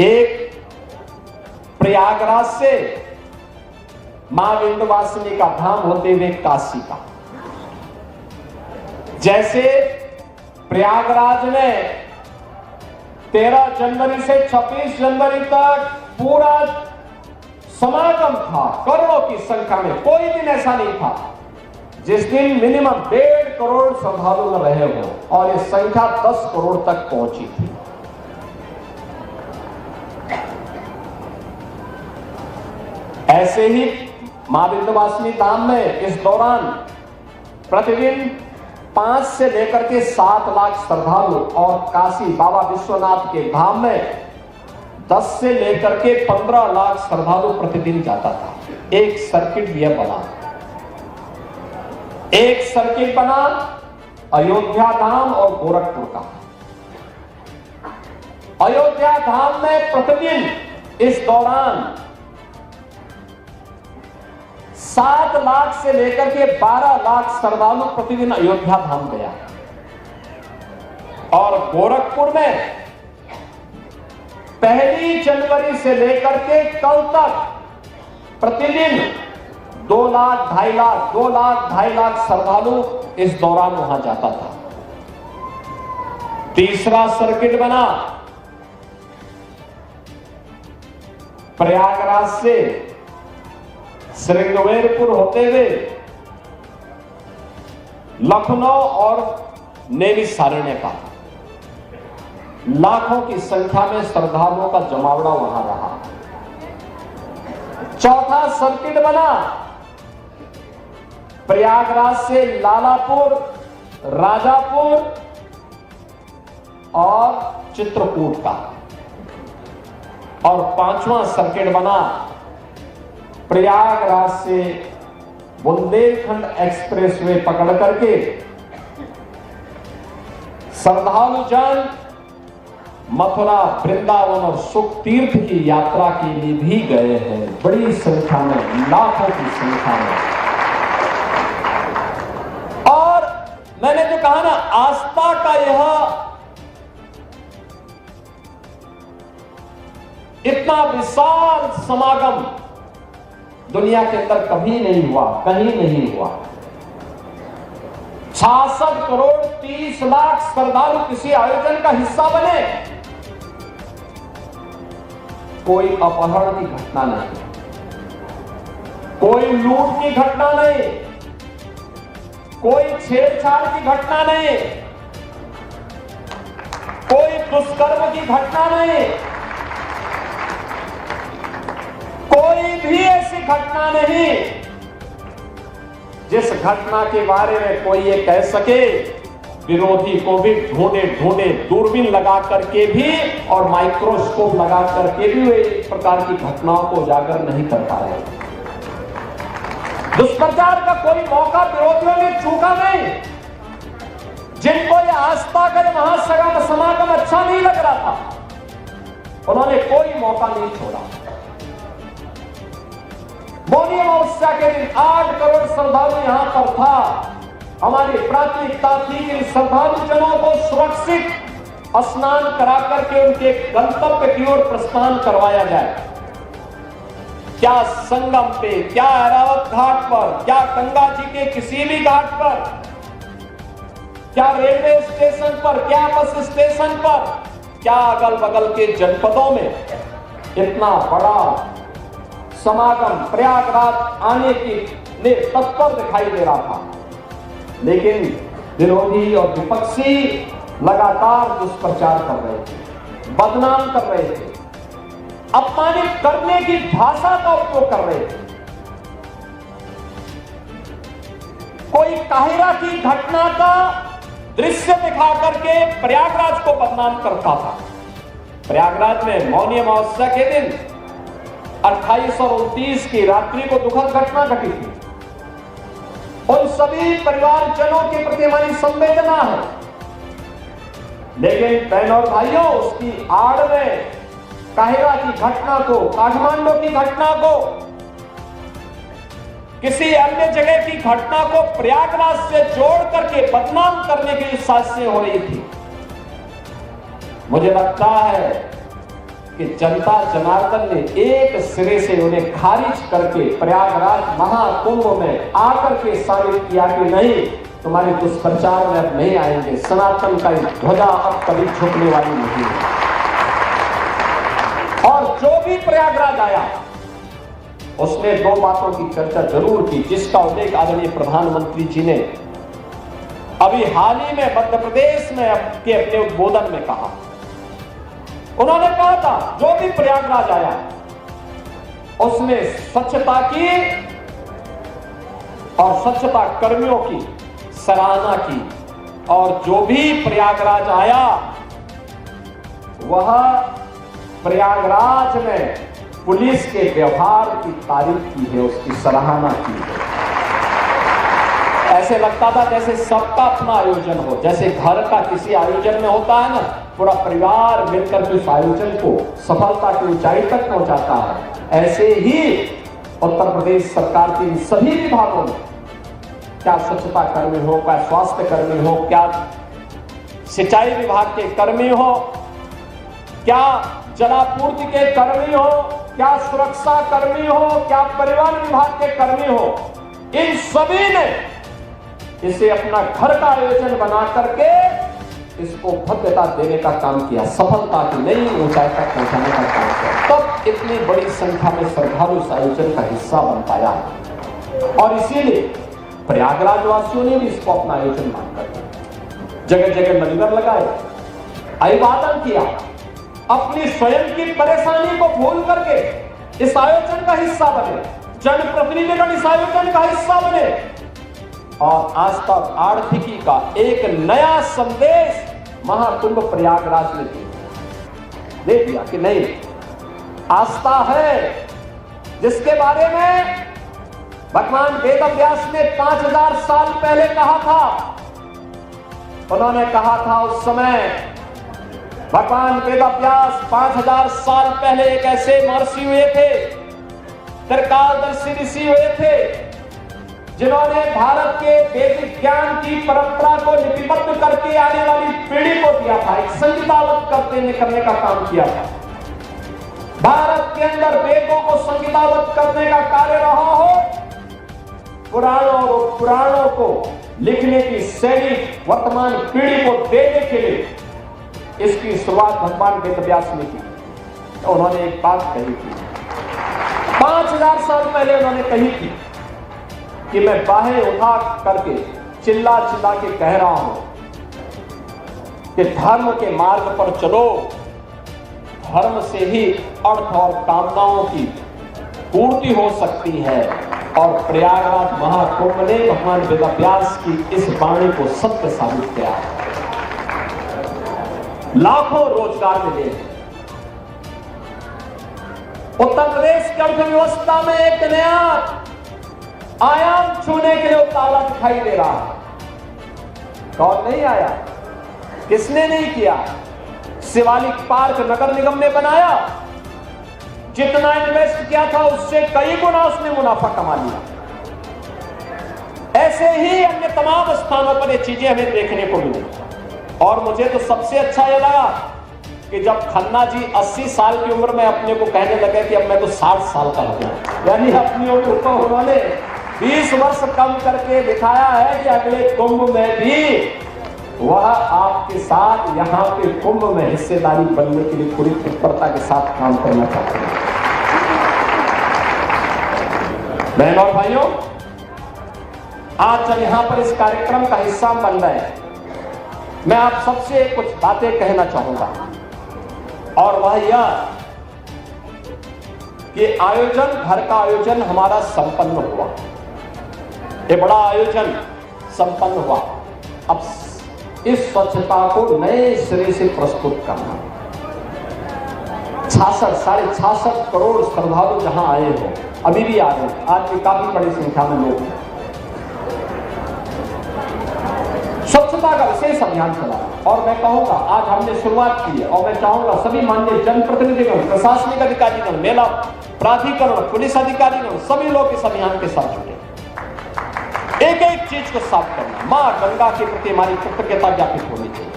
एक प्रयागराज से मां विंध्यवासिनी का धाम होते हुए काशी का। जैसे प्रयागराज में 13 जनवरी से 26 जनवरी तक पूरा समागम था, करोड़ों की संख्या में, कोई दिन ऐसा नहीं था जिस दिन मिनिमम 1.5 करोड़ श्रद्धालु न रहे हो, और ये संख्या 10 करोड़ तक पहुंची थी। ऐसे ही मां विंध्यवासिनी धाम में इस दौरान प्रतिदिन 5 से लेकर के 7 लाख श्रद्धालु, और काशी बाबा विश्वनाथ के धाम में 10 से लेकर के 15 लाख श्रद्धालु प्रतिदिन जाता था। एक सर्किट यह बना, एक सर्किट बना अयोध्या धाम और गोरखपुर का। अयोध्या धाम में प्रतिदिन इस दौरान 7 लाख से लेकर के 12 लाख श्रद्धालु प्रतिदिन अयोध्या धाम गया, और गोरखपुर में 1 जनवरी से लेकर के कल तक प्रतिदिन 2 लाख, 2.5 लाख, 2 लाख, 2.5 लाख श्रद्धालु इस दौरान वहां जाता था। तीसरा सर्किट बना प्रयागराज से श्रृंगवेरपुर होते हुए लखनऊ और नैमिषारण्य का। लाखों की संख्या में श्रद्धालुओं का जमावड़ा वहां रहा। चौथा सर्किट बना प्रयागराज से लालापुर, राजापुर और चित्रकूट का। और 5वां सर्किट बना प्रयागराज से बुंदेलखंड एक्सप्रेसवे पकड़ करके श्रद्धालु जन मथुरा, वृंदावन और सुख तीर्थ की यात्रा के लिए भी गए हैं, बड़ी संख्या में, लाखों की संख्या में। और मैंने जो कहा ना, आस्था का यह इतना विशाल समागम दुनिया के अंदर कभी नहीं हुआ, कहीं नहीं हुआ। 66 करोड़ 30 लाख श्रद्धालु किसी आयोजन का हिस्सा बने। कोई अपहरण की घटना नहीं, कोई लूट की घटना नहीं, कोई छेड़छाड़ की घटना नहीं, कोई दुष्कर्म की घटना नहीं, कोई भी ऐसी घटना नहीं जिस घटना के बारे में कोई ये कह सके। विरोधी को भी ढूंढे ढूंढे दूरबीन लगा करके भी और माइक्रोस्कोप लगा करके भी वे इस प्रकार की घटनाओं को उजागर नहीं कर पा रहे। दुष्प्रचार का कोई मौका विरोधियों ने चूका नहीं। जिनको ये आस्था का महासभा समागम अच्छा नहीं लग रहा था, उन्होंने कोई मौका नहीं छोड़ा। मौनी अमावस्या के दिन 8 करोड़ श्रद्धालु यहां पर था। हमारी प्राथमिकता थी कि श्रद्धालु जनों को सुरक्षित स्नान करा करके उनके गंतव्य की ओर प्रस्थान करवाया जाए। क्या संगम पे, क्या ऐरावत घाट पर, क्या गंगा जी के किसी भी घाट पर, क्या रेलवे स्टेशन पर, क्या बस स्टेशन पर, क्या अगल बगल के जनपदों में इतना बड़ा समागम प्रयागराज आने की ने तत्पर दिखाई दे रहा था। लेकिन विरोधी और विपक्षी लगातार दुष्प्रचार कर रहे थे, बदनाम कर रहे थे, अपमानित करने की भाषा का उपयोग कर रहे थे। कोई काहिरा की घटना का दृश्य दिखा करके प्रयागराज को बदनाम करता था। प्रयागराज में मौनी अमावस्या के दिन 28 और 29 की रात्रि को दुखद घटना घटी थी। उन सभी परिवारजनों के प्रति हमारी संवेदना है। लेकिन बहनों और भाइयों, उसकी आड़ में काहिरा की घटना को, काठमांडू की घटना को, किसी अन्य जगह की घटना को प्रयागराज से जोड़ करके बदनाम करने की साजिशें हो रही थी। मुझे लगता है कि जनता जनार्दन ने एक सिरे से उन्हें खारिज करके प्रयागराज महाकुंभ में आकर के साबित किया कि नहीं, तुम्हारे दुष्प्रचार में अब नहीं आएंगे, सनातन का ध्वजा अब कभी झुकने वाली नहीं है। और जो भी प्रयागराज आया उसने दो बातों की चर्चा जरूर की, जिसका उल्लेख आदरणीय प्रधानमंत्री जी ने अभी हाल ही में मध्य प्रदेश में अपने उद्बोधन में कहा। उन्होंने कहा था जो भी प्रयागराज आया उसने स्वच्छता की और स्वच्छता कर्मियों की सराहना की, और जो भी प्रयागराज आया वह प्रयागराज में पुलिस के व्यवहार की तारीफ की है, उसकी सराहना की है। ऐसे लगता था जैसे सबका अपना आयोजन हो, जैसे घर का किसी आयोजन में होता है ना, पूरा परिवार मिलकर के उस आयोजन को सफलता की ऊंचाई तक पहुंचाता है। ऐसे ही उत्तर प्रदेश सरकार के सभी विभागों में, क्या स्वच्छता कर्मी हो, क्या स्वास्थ्य कर्मी हो, क्या सिंचाई विभाग के कर्मी हो, क्या जलापूर्ति के कर्मी हो, क्या सुरक्षा कर्मी हो, क्या परिवहन विभाग के कर्मी हो, इन सभी ने इसे अपना घर का आयोजन बना करके इसको भव्यता देने का काम किया, सफलता की नई ऊंचाई तक पहुंचाने का काम किया। तब इतनी बड़ी संख्या में श्रद्धालु इस आयोजन का हिस्सा बन पाया, और इसीलिए प्रयागराज वासियों ने भी इसको अपना आयोजन मानकर जगह जगह लंगर लगाए, अभिवादन किया, अपनी स्वयं की परेशानी को भूल करके इस आयोजन का हिस्सा बने, जनप्रतिनिधिगण इस आयोजन का हिस्सा बने, और आज तक आर्थिकी का एक नया संदेश महाकुंभ प्रयागराज ने दे दिया कि नहीं, आस्था है जिसके बारे में भगवान वेदव्यास ने 5000 साल पहले कहा था। उन्होंने कहा था उस समय भगवान वेदव्यास 5000 साल पहले एक ऐसे महर्षि हुए थे, त्रिकालदर्शी ऋषि हुए थे, जिन्होंने भारत के वैदिक ज्ञान की परंपरा को लिपिबद्ध करके आने वाली पीढ़ी को दिया था, एक संहिताबद्ध करने का काम किया था। भारत के अंदर वेदों को संहिताबद्ध करने का कार्य रहा हो, पुराणों को लिखने की शैली वर्तमान पीढ़ी को देने के लिए इसकी शुरुआत भगवान वेदव्यास ने की। तो उन्होंने एक बात कही थी 5000 साल पहले, उन्होंने कही थी कि मैं बाहें उठा करके चिल्ला चिल्ला के कह रहा हूं कि धर्म के मार्ग पर चलो, धर्म से ही अर्थ और कामनाओं की पूर्ति हो सकती है। और प्रयागराज महाकुंभ ने भगवान वेदव्यास की इस वाणी को सत्य साबित किया। लाखों रोजगार मिले। उत्तर प्रदेश की अर्थव्यवस्था में एक नया आयाम छूने के लिए उतावला दिखाई दे रहा है। कौन नहीं आया, किसने नहीं किया? शिवालिक पार्क नगर निगम ने बनाया, जितना इन्वेस्ट किया था उससे कई गुना उसने मुनाफा कमा लिया। ऐसे ही अन्य तमाम स्थानों पर ये चीजें हमें देखने को मिली। और मुझे तो सबसे अच्छा ये लगा कि जब खन्ना जी 80 साल की उम्र में अपने को कहने लगे कि अब मैं तो 60 साल का हो गया, यानी अपनी उम्र को उन्होंने 20 वर्ष कम करके दिखाया है कि अगले कुंभ में भी वह आपके साथ यहाँ पे कुंभ में हिस्सेदारी बनने के लिए पूरी तत्परता के साथ काम करना चाहते हैं। बहनों और भाइयों, आज जब यहाँ पर इस कार्यक्रम का हिस्सा बन रहे हैं, मैं आप सबसे कुछ बातें कहना चाहूंगा, और वह यह कि आयोजन, घर का आयोजन हमारा संपन्न हुआ, ये बड़ा आयोजन संपन्न हुआ। अब इस स्वच्छता को नए सिरे से प्रस्तुत करना, 66.5 करोड़ श्रद्धालु जहां आए हो, अभी भी आ रहे हैं, आज भी काफी बड़ी संख्या में लोग हैं। स्वच्छता का विशेष अभियान चला, और मैं कहूंगा आज हमने शुरुआत की है, और मैं चाहूंगा सभी माननीय जनप्रतिनिधिगण, प्रशासनिक अधिकारीगण, मेला प्राधिकरण, पुलिस अधिकारीगण, सभी लोग इस अभियान के साथ जुटे। एक एक चीज को साफ करना, मां गंगा के प्रति हमारी कृतज्ञता ज्ञापित होनी चाहिए।